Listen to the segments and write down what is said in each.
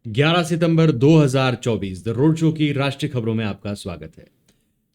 11 September 2024 the road show की राष्ट्रीय खबरों में आपका स्वागत है।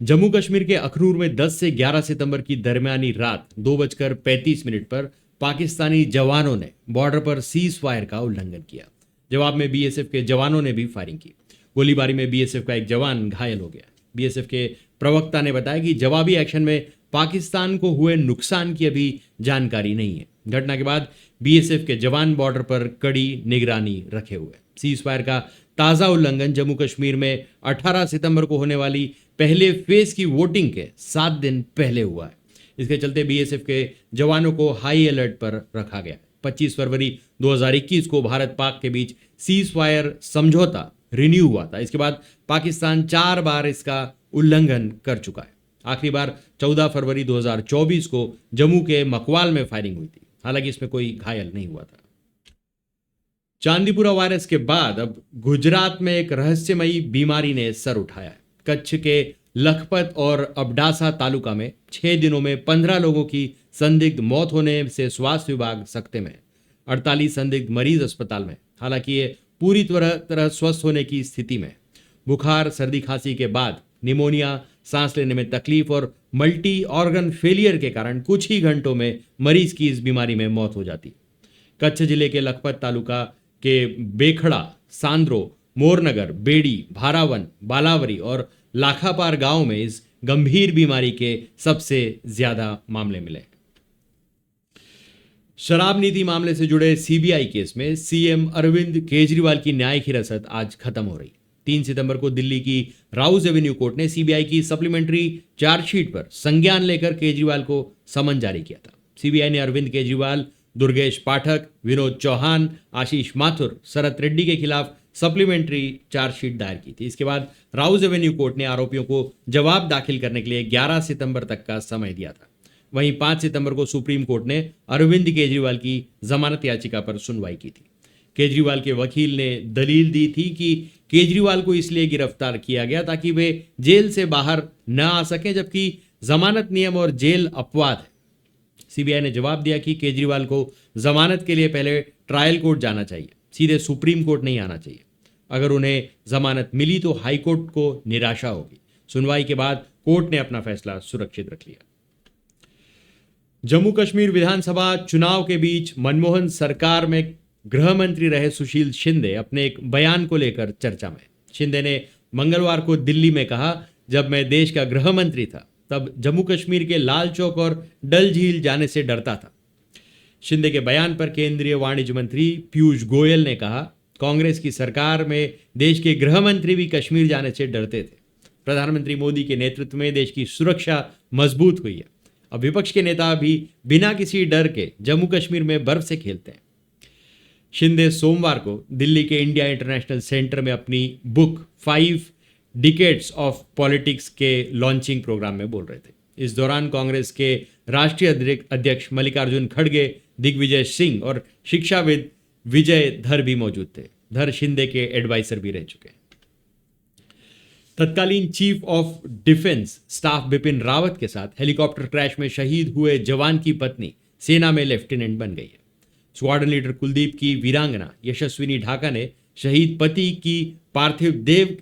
जम्मू कश्मीर के अखनूर में 10 से 11 सितंबर की दरमियानी रात 2:35 पर पाकिस्तानी जवानों ने बॉर्डर पर सीज फायर का उल्लंघन किया। जवाब में बीएसएफ के जवानों ने भी फायरिंग की। गोलीबारी में बीएसएफ का एक जवान घायल हो गया। बीएसएफ के प्रवक्ता ने बताया कि जवाबी एक्शन में पाकिस्तान को हुए नुकसान की अभी जानकारी नहीं है। घटना के बाद बीएसएफ के जवान बॉर्डर पर कड़ी निगरानी रखे हुए। सीज फायर का ताजा उल्लंघन जम्मू कश्मीर में 18 सितंबर को होने वाली पहले फेज की वोटिंग के 7 दिन पहले हुआ है। इसके चलते बीएसएफ के जवानों को हाई अलर्ट पर रखा गया। 25 फरवरी 2021 को भारत पाक के बीच सीज फायर समझौता रिन्यू हुआ था। इसके बाद पाकिस्तान 4 बार इसका उल्लंघन कर चुका है। आखिरी बार 14 फरवरी 2024 को जम्मू के मकवाल में फायरिंग हुई थी। हालांकि इसमें कोई घायल नहीं हुआ था। चांदीपुरा वायरस के बाद अब गुजरात में एक रहस्यमयी बीमारी ने सर उठाया है। कच्छ के लखपत और अबडासा तालुका में 6 दिनों में 15 लोगों की संदिग्ध मौत होने से स्वास्थ्य विभाग सख्ते में। 48 संदिग्ध मरीज अस्पताल में। हालांकि ये पूरी तरह स्वस्थ होने की स्थिति में। बुखार, सर्दी, खांसी के बाद निमोनिया, सांस लेने में तकलीफ और मल्टी ऑर्गन फेलियर के कारण कुछ ही घंटों में मरीज की इस बीमारी में मौत हो जाती। कच्छ जिले के लखपत तालुका के बेखड़ा, सांद्रो, मोरनगर, बेड़ी, भारावन, बालावरी और लाखापार गांव में इस गंभीर बीमारी के सबसे ज्यादा मामले मिले। शराब नीति मामले से जुड़े सीबीआई केस में सीएम अरविंद केजरीवाल की न्यायिक हिरासत आज खत्म हो रही। 3 सितंबर को दिल्ली की राउज एवेन्यू कोर्ट ने सीबीआई की सप्लीमेंट्री चार्जशीट पर संज्ञान लेकर केजरीवाल को समन जारी किया था। सीबीआई ने अरविंद केजरीवाल, दुर्गेश पाठक, विनोद चौहान, आशीष माथुर, शरत रेड्डी के खिलाफ सप्लीमेंट्री चार्जशीट दायर की थी। इसके बाद राउज एवेन्यू कोर्ट ने आरोपियों को जवाब दाखिल करने के लिए 11 सितंबर तक का समय दिया था। वहीं 5 सितंबर को सुप्रीम कोर्ट ने अरविंद केजरीवाल की जमानत याचिका पर सुनवाई की थी। केजरीवाल के वकील ने दलील दी थी कि केजरीवाल को इसलिए गिरफ्तार किया गया ताकि वे जेल से बाहर न आ सकें, जबकि जमानत नियम और जेल अपवाद है। सीबीआई ने जवाब दिया कि केजरीवाल को जमानत के लिए पहले ट्रायल कोर्ट जाना चाहिए, सीधे सुप्रीम कोर्ट नहीं आना चाहिए। अगर उन्हें जमानत मिली तो हाई कोर्ट को निराशा होगी। सुनवाई के बाद कोर्ट ने अपना फैसला सुरक्षित रख लिया। जम्मू कश्मीर विधानसभा चुनाव के बीच मनमोहन सरकार में गृह मंत्री रहे सुशील शिंदे अपने एक बयान को लेकर चर्चा में। शिंदे ने मंगलवार को दिल्ली में कहा, जब मैं देश का गृह मंत्री था तब जम्मू कश्मीर के लाल चौक और डल झील जाने से डरता था। शिंदे के बयान पर केंद्रीय वाणिज्य मंत्री पीयूष गोयल ने कहा, कांग्रेस की सरकार में देश के गृह मंत्री भी कश्मीर जाने से डरते थे। प्रधानमंत्री मोदी के नेतृत्व में देश की सुरक्षा मजबूत हुई है। अब विपक्ष के नेता भी बिना किसी डर के जम्मू कश्मीर में बर्फ से खेलते हैं। शिंदे सोमवार को दिल्ली के इंडिया इंटरनेशनल सेंटर में अपनी बुक 5 डिकेड्स ऑफ पॉलिटिक्स के लॉन्चिंग प्रोग्राम में बोल रहे थे। इस दौरान कांग्रेस के राष्ट्रीय अध्यक्ष मल्लिकार्जुन खड़गे, दिग्विजय सिंह और शिक्षाविद विजय धर भी मौजूद थे। धर शिंदे के एडवाइजर भी रह चुके हैं। तत्कालीन chief of defence staff Bipin Rawat के साथ हेलीकॉप्टर क्रैश में शहीद हुए जवान की पत्नी सेना में लेफ्टिनेंट बन गई है। स्क्वाड्रन लीडर कुलदीप की वीरांगना यशस्विनी ढाका ने शहीद पति की पार्थिव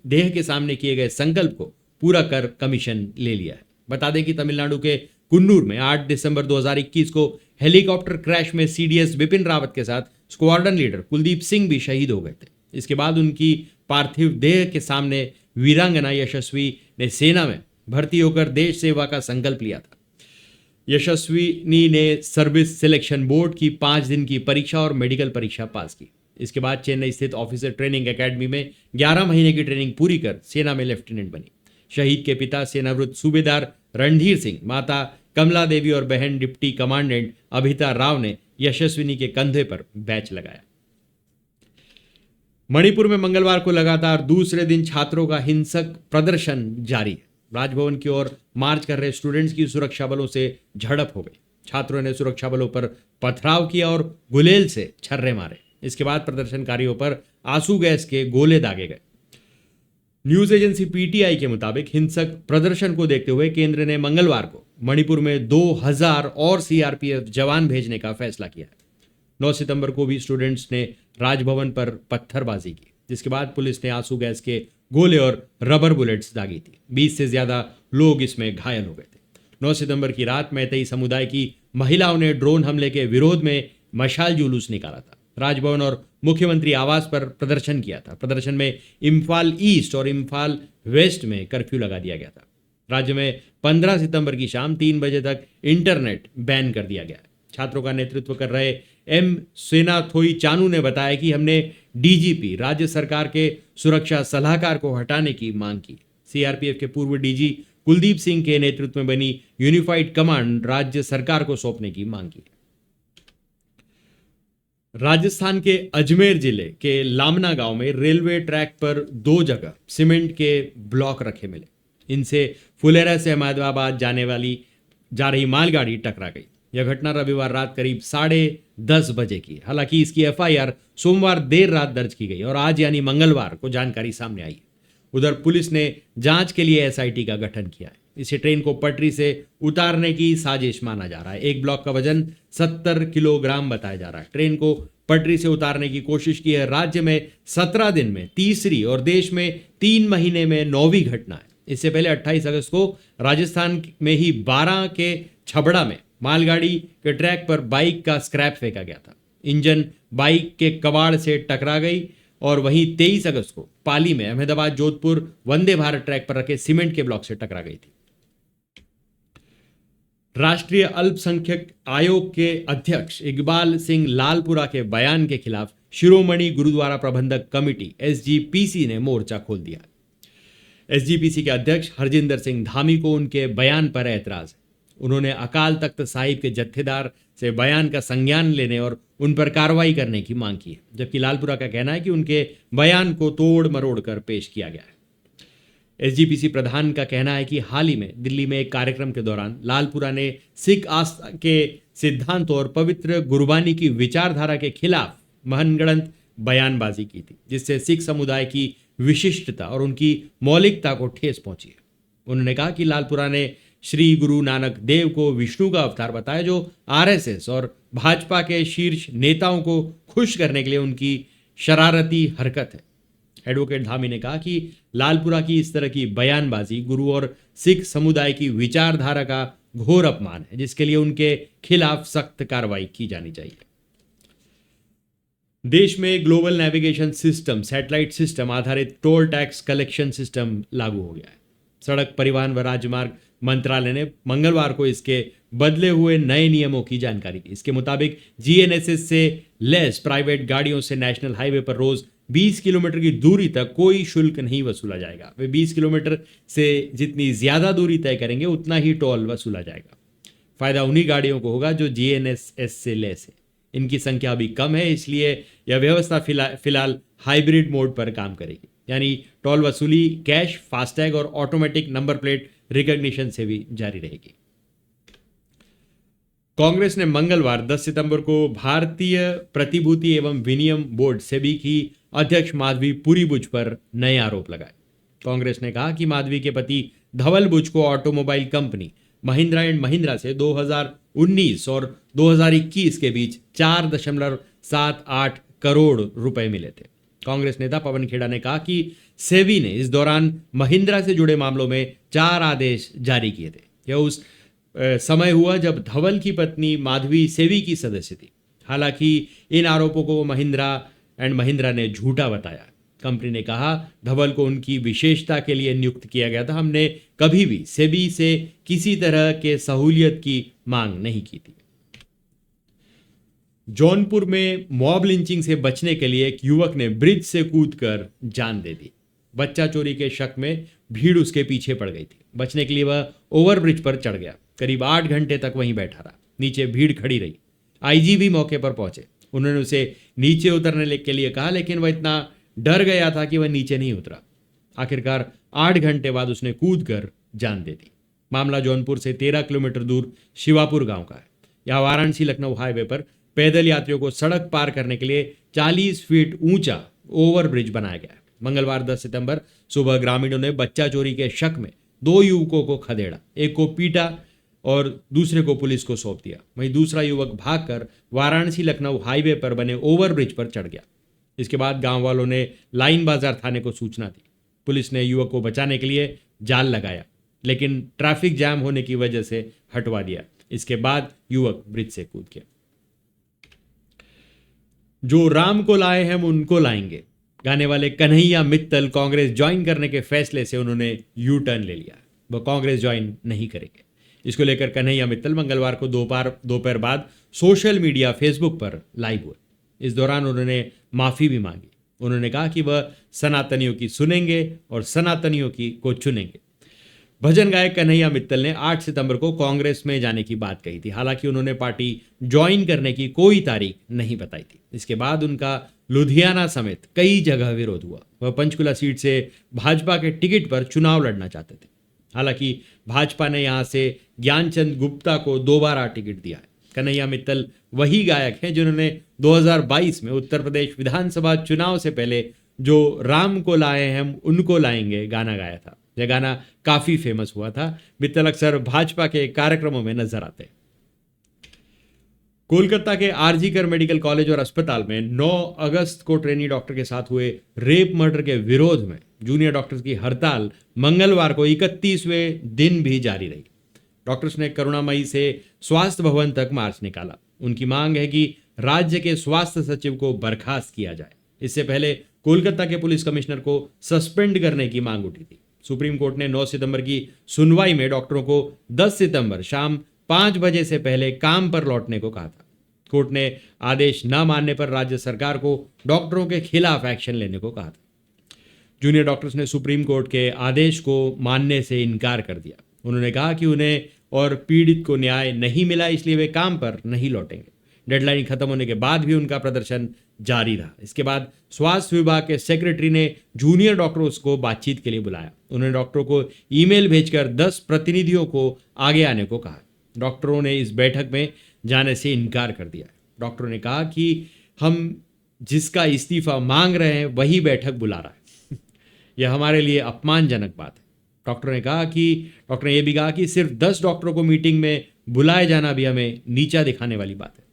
देह के सामने किए गए संकल्प को पूरा कर कमीशन ले लिया है। बता दें कि तमिलनाडु के कुन्नूर में 8 दिसंबर 2021 को हेलीकॉप्टर क्रैश में सीडीएस बिपिन रावत के साथ स्क्वाड्रन लीडर कुलदीप सिंह भी शहीद हो गए थे। इसके बाद उनकी पार्थिव देह के सामने वीरांगना यशस्वी ने सेना में भर्ती होकर देश सेवा का संकल्प लिया था। यशस्विनी ने सर्विस सिलेक्शन बोर्ड की 5 दिन की परीक्षा और मेडिकल परीक्षा पास की। इसके बाद चेन्नई स्थित ऑफिसर ट्रेनिंग एकेडमी में 11 महीने की ट्रेनिंग पूरी कर सेना में लेफ्टिनेंट बनी। शहीद के पिता सेनावृत्त सूबेदार रणधीर सिंह, माता कमला देवी और बहन डिप्टी कमांडेंट अभिता राव ने यशस्विनी के कंधे पर बैच लगाया। मणिपुर में मंगलवार को लगातार दूसरे दिन छात्रों का हिंसक प्रदर्शन जारी है। राजभवन की ओर मार्च कर रहे स्टूडेंट्स की सुरक्षा बलों से झड़प हो गई। छात्रों ने सुरक्षा बलों पर पथराव किया और गुलेल से छर्रे मारे। इसके बाद प्रदर्शनकारियों पर आंसू गैस के गोले दागे गए। न्यूज एजेंसी पीटीआई के मुताबिक हिंसक प्रदर्शन को देखते हुए केंद्र ने मंगलवार को मणिपुर में 2000 और सीआरपीएफ जवान भेजने का फैसला किया है। 9 सितंबर को भी स्टूडेंट्स ने राजभवन पर पत्थरबाजी की। जिसके बाद पुलिस ने आंसू गैस के गोले और रबर बुलेट्स दागी थी। 20 से ज्यादा लोग इसमें घायल हो गए थे। 9 सितंबर की रात मैतेई समुदाय की महिलाओं ने ड्रोन हमले के विरोध में मशाल जुलूस निकाला था। राजभवन और मुख्यमंत्री आवास पर प्रदर्शन किया था। प्रदर्शन में इम्फाल ईस्ट और इम्फाल वेस्ट में कर्फ्यू लगा दिया गया था। राज्य में 15 सितंबर की शाम 3 बजे तक इंटरनेट बैन कर दिया गया। छात्रों का नेतृत्व कर रहे एम सेनाथोई चानू ने बताया कि हमने डीजीपी राज्य सरकार के सुरक्षा सलाहकार को हटाने की मांग की। सीआरपीएफ के पूर्व डीजी कुलदीप सिंह के नेतृत्व में बनी यूनिफाइड कमांड राज्य सरकार को सौंपने की मांग की। राजस्थान के अजमेर जिले के लामना गांव में रेलवे ट्रैक पर 2 जगह सीमेंट के ब्लॉक रखे मिले। इनसे फुलेरा से अहमदाबाद जा रही मालगाड़ी टकरा गई। यह घटना रविवार रात करीब 10:30 बजे की। हालांकि इसकी एफआईआर सोमवार देर रात दर्ज की गई और आज यानी मंगलवार को जानकारी सामने आई। उधर पुलिस ने जांच के लिए एसआईटी का गठन किया है। इसे ट्रेन को पटरी से उतारने की साजिश माना जा रहा है। एक ब्लॉक का वजन 70 किलोग्राम बताया जा रहा है। ट्रेन को पटरी से उतारने की कोशिश की है। राज्य में 17 दिन में तीसरी और देश में 3 महीने में 9वीं घटना है। इससे पहले 28 अगस्त को राजस्थान में ही 12 के छबड़ा में मालगाड़ी के ट्रैक पर बाइक का स्क्रैप फेंका गया था। इंजन बाइक के कबाड़ से टकरा गई और वहीं 23 अगस्त को पाली में अहमदाबाद जोधपुर वंदे भारत ट्रैक पर रखे सीमेंट के ब्लॉक से टकरा गई थी। राष्ट्रीय अल्पसंख्यक आयोग के अध्यक्ष इकबाल सिंह लालपुरा के बयान के खिलाफ शिरोमणि गुरुद्वारा प्रबंधक कमेटी एसजीपीसी ने मोर्चा खोल दिया। एसजीपीसी के अध्यक्ष हरजिंदर सिंह धामी को उनके बयान पर ऐतराज है। उन्होंने अकाल तख्त साहिब के जत्थेदार से बयान का संज्ञान लेने और उन पर कार्रवाई करने की मांग की है, जबकि लालपुरा का कहना है कि उनके बयान को तोड़ मरोड़ कर पेश किया गया है। एसजीपीसी प्रधान का कहना है कि हाल ही में दिल्ली में एक कार्यक्रम के दौरान लालपुरा ने सिख आस्था के सिद्धांतों और पवित्र गुरबानी की विचारधारा के खिलाफ मनगढ़ंत बयानबाजी की थी, जिससे सिख समुदाय की विशिष्टता और उनकी मौलिकता को ठेस पहुंची है। उन्होंने कहा कि लालपुरा ने श्री गुरु नानक देव को विष्णु का अवतार बताया, जो आरएसएस और भाजपा के शीर्ष नेताओं को खुश करने के लिए उनकी शरारती हरकत है। एडवोकेट धामी ने कहा कि लालपुरा की इस तरह की बयानबाजी गुरु और सिख समुदाय की विचारधारा का घोर अपमान है, जिसके लिए उनके खिलाफ सख्त कार्रवाई की जानी चाहिए। देश में global navigation system satellite system आधारित टोल टैक्स कलेक्शन सिस्टम लागू हो गया है। सड़क परिवहन व राजमार्ग मंत्रालय ने मंगलवार को इसके बदले हुए नए नियमों की जानकारी दी। इसके मुताबिक जीएनएसएस से लेस प्राइवेट गाड़ियों से नेशनल हाईवे पर रोज 20 किलोमीटर की दूरी तक कोई शुल्क नहीं वसूला जाएगा। वे 20 किलोमीटर से जितनी ज्यादा दूरी तय करेंगे उतना ही टोल वसूला जाएगा। फायदा उन्हीं गाड़ियों को होगा जो जीएनएसएस से लेस है। इनकी संख्या अभी कम है, इसलिए यह व्यवस्था फिलहाल हाइब्रिड मोड पर काम करेगी, यानी टोल वसूली कैश, फास्टैग और ऑटोमेटिक नंबर प्लेट रिकॉग्निशन से भी जारी रहेगी। कांग्रेस ने मंगलवार 10 सितंबर को भारतीय प्रतिभूति एवं विनिमय बोर्ड सेबी की अध्यक्ष माधवी पुरी बुच पर नए आरोप लगाए। कांग्रेस ने कहा कि माधवी के पति धवल बुच को automobile company Mahindra and Mahindra से 2019 और 2021 के बीच 4.78 करोड़ रुपए मिले थे। कांग्रेस नेता पवन खेड़ा ने कहा कि सेबी ने इस दौरान महिंद्रा से जुड़े मामलों में 4 आदेश जारी किए थे। यह उस समय हुआ जब धवल की पत्नी माधवी सेबी की सदस्य थी। हालांकि इन आरोपों को महिंद्रा एंड महिंद्रा ने झूठा बताया। कंपनी ने कहा, धवल को उनकी विशेषता के लिए नियुक्त किया गया था। हमने कभी भी सेबी से किसी तरह के सहूलियत की मांग नहीं की थी। जौनपुर में मॉब लिंचिंग से बचने के लिए एक युवक ने ब्रिज से कूदकर जान दे दी। बच्चा चोरी के शक में भीड़ उसके पीछे पड़ गई थी। बचने के लिए वह ओवरब्रिज पर चढ़ गया। करीब 8 घंटे तक वहीं बैठा रहा। नीचे भीड़ खड़ी रही। आईजी भी मौके पर पहुंचे। उन्होंने उसे नीचे उतरने के लिए कहा, लेकिन वह इतना डर गया था कि वह नीचे नहीं उतरा। आखिरकार 8 घंटे बाद उसने कूदकर जान दे दी। मामला जौनपुर से 13 किलोमीटर दूर शिवापुर गांव का है। यहां वाराणसी लखनऊ हाईवे पर पैदल यात्रियों को सड़क पार करने के लिए 40 फीट ऊंचा ओवरब्रिज बनाया गया है। मंगलवार 10 सितंबर सुबह ग्रामीणों ने बच्चा चोरी के शक में 2 युवकों को खदेड़ा, एक को पीटा और दूसरे को पुलिस को सौंप दिया। वहीं दूसरा युवक भागकर वाराणसी लखनऊ हाईवे पर बने ओवरब्रिज पर चढ़ गया। इसके बाद गांव वालों ने लाइन बाजार थाने को सूचना दी। पुलिस ने युवक को बचाने के लिए जाल लगाया, लेकिन ट्रैफिक जैम होने की वजह से हटवा दिया। इसके बाद युवक ब्रिज से कूद गया। जो राम को लाए हम उनको लाएंगे गाने वाले कन्हैया मित्तल कांग्रेस ज्वाइन करने के फैसले से उन्होंने यू टर्न ले लिया। वह कांग्रेस ज्वाइन नहीं करेंगे। इसको लेकर कन्हैया मित्तल मंगलवार को दोपहर बाद सोशल मीडिया फेसबुक पर लाइव हुए। इस दौरान उन्होंने माफी भी मांगी। उन्होंने कहा कि वह सनातनियों की सुनेंगे और सनातनियों की को चुनेंगे। भजन गायक कन्हैया मित्तल ने 8 सितंबर को कांग्रेस में जाने की बात कही थी। हालांकि उन्होंने पार्टी ज्वाइन करने की कोई तारीख नहीं बताई थी। इसके बाद उनका लुधियाना समेत कई जगह विरोध हुआ। वह पंचकुला सीट से भाजपा के टिकट पर चुनाव लड़ना चाहते थे। हालांकि भाजपा ने यहां से ज्ञानचंद गुप्ता को दोबारा टिकट दिया है। कन्हैया मित्तल वही गायक हैं जिन्होंने 2022 में उत्तर प्रदेश विधानसभा चुनाव से पहले जो राम को लाए हम उनको लाएंगे गाना गाया था। यह गाना काफी फेमस हुआ था। मित्तल अक्सर भाजपा के कार्यक्रमों में नजर आते हैं। कोलकाता के आरजीकर मेडिकल कॉलेज और अस्पताल में 9 अगस्त को ट्रेनी डॉक्टर के साथ हुए रेप मर्डर के विरोध में जूनियर डॉक्टर्स की हड़ताल मंगलवार को 31वें दिन भी जारी रही। डॉक्टर्स ने करुणामयी से स्वास्थ्य भवन तक मार्च निकाला। उनकी मांग है कि राज्य के स्वास्थ्य सचिव को बर्खास्त किया जाए। इससे पहले कोलकाता के पुलिस कमिश्नर को सस्पेंड करने की मांग उठी थी। सुप्रीम कोर्ट ने 9 सितंबर की सुनवाई में डॉक्टरों को 10 सितंबर शाम 5 बजे से पहले काम पर लौटने को कहा था। कोर्ट ने आदेश न मानने पर राज्य सरकार को डॉक्टरों के खिलाफ एक्शन लेने को कहा था। जूनियर डॉक्टर्स ने सुप्रीम कोर्ट के आदेश को मानने से इनकार कर दिया। उन्होंने कहा कि उन्हें और पीड़ित को न्याय नहीं मिला, इसलिए वे काम पर नहीं लौटेंगे। डेडलाइन खत्म होने के बाद भी उनका प्रदर्शन जारी रहा। इसके बाद स्वास्थ्य विभाग के सेक्रेटरी ने जूनियर डॉक्टरों को बातचीत के लिए बुलाया। उन्होंने डॉक्टरों को ईमेल भेजकर 10 प्रतिनिधियों को आगे आने को कहा। डॉक्टरों ने इस बैठक में जाने से इनकार कर दिया। डॉक्टरों ने कहा कि हम जिसका इस्तीफा मांग रहे हैं वही बैठक बुला रहा है। यह हमारे लिए अपमानजनक बात है। डॉक्टर ने यह भी कहा कि सिर्फ 10 डॉक्टरों को मीटिंग में बुलाए जाना भी हमें नीचा दिखाने वाली बात है।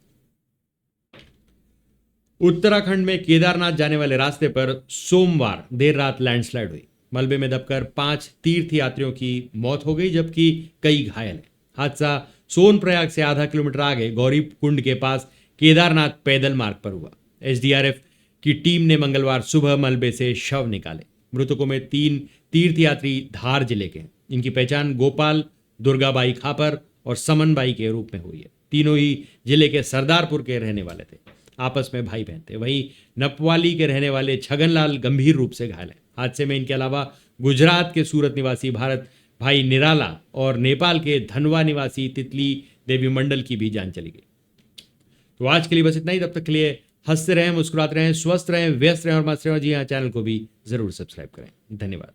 उत्तराखंड में केदारनाथ जाने वाले रास्ते पर सोमवार देर रात लैंडस्लाइड हुई। मलबे में दबकर 5 तीर्थ यात्रियों की मौत हो गई, जबकि कई घायल हैं। हादसा सोनप्रयाग से आधा किलोमीटर आगे गौरी कुंड के पास केदारनाथ पैदल मार्ग पर हुआ। एसडीआरएफ की टीम ने मंगलवार सुबह मलबे से शव निकाले। मृतकों में 3 तीर्थयात्री धार जिले के हैं। इनकी पहचान गोपाल, दुर्गाबाई खापर और समनबाई के रूप में हुई है। तीनों ही जिले के सरदारपुर के रहने वाले थे। आपस में भाई बहन थे। वहीं नपवाली के रहने वाले छगनलाल गंभीर रूप से घायल है। हादसे में इनके अलावा गुजरात के सूरत निवासी भारत भाई निराला और नेपाल के धनवा निवासी तितली देवी मंडल की भी जान चली गई। तो आज के लिए बस इतना ही। तब तक के लिए हंसते रहें, मुस्कुराते रहें, स्वस्थ रहें, व्यस्त रहें और मस्त रहें। जी हाँ, चैनल को भी जरूर सब्सक्राइब करें। धन्यवाद।